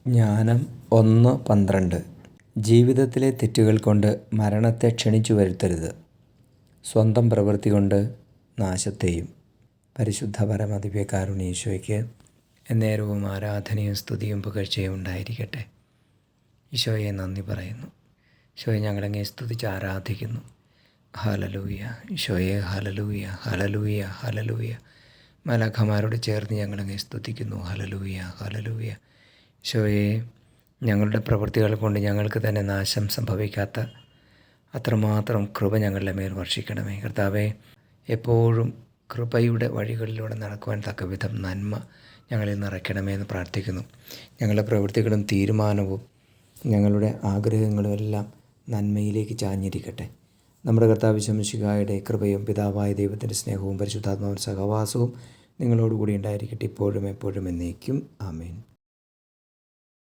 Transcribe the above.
ജ്ഞാനം 1:12 ജീവിതത്തിലെ തെറ്റുകൾ കൊണ്ട് മരണത്തെ ക്ഷണിച്ചു വരുത്തരുത്, സ്വന്തം പ്രവൃത്തി കൊണ്ട് നാശത്തെയും. പരിശുദ്ധ പരമദിവ്യകാരുണ്യ ഈശോയ്ക്ക് എന്നേരവും ആരാധനയും സ്തുതിയും പുകഴ്ചയും ഉണ്ടായിരിക്കട്ടെ. ഈശോയെ നന്ദി പറയുന്നു. ഈശോയെ ഞങ്ങളങ്ങേ സ്തുതിച്ച് ആരാധിക്കുന്നു. ഹല്ലേലൂയ. ഈശോയെ ഹല്ലേലൂയ, ഹല്ലേലൂയ, ഹല്ലേലൂയ. മാലാഖമാരോട് ചേർന്ന് ഞങ്ങളങ്ങേ സ്തുതിക്കുന്നു. Hallelujah, hallelujah. ഈശോയെ, ഞങ്ങളുടെ പ്രവൃത്തികൾ കൊണ്ട് ഞങ്ങൾക്ക് തന്നെ നാശം സംഭവിക്കാത്ത അത്രമാത്രം കൃപ ഞങ്ങളുടെ മേൽ വർഷിക്കണമേ. കർത്താവേ, എപ്പോഴും കൃപയുടെ വഴികളിലൂടെ നടക്കുവാൻ തക്കവിധം നന്മ ഞങ്ങളിൽ നിറയ്ക്കണമേ എന്ന് പ്രാർത്ഥിക്കുന്നു. ഞങ്ങളുടെ പ്രവൃത്തികളും തീരുമാനവും ഞങ്ങളുടെ ആഗ്രഹങ്ങളും എല്ലാം നന്മയിലേക്ക് ചാഞ്ഞിരിക്കട്ടെ. നമ്മുടെ കർത്താവ് ഈശോമിശിഹായുടെ കൃപയും പിതാവായ ദൈവത്തിൻ്റെ സ്നേഹവും പരിശുദ്ധാത്മാവിൻ്റെ സഹവാസവും നിങ്ങളോടുകൂടി ഉണ്ടായിരിക്കട്ടെ, ഇപ്പോഴും എപ്പോഴും എന്നേക്കും. ആമേൻ.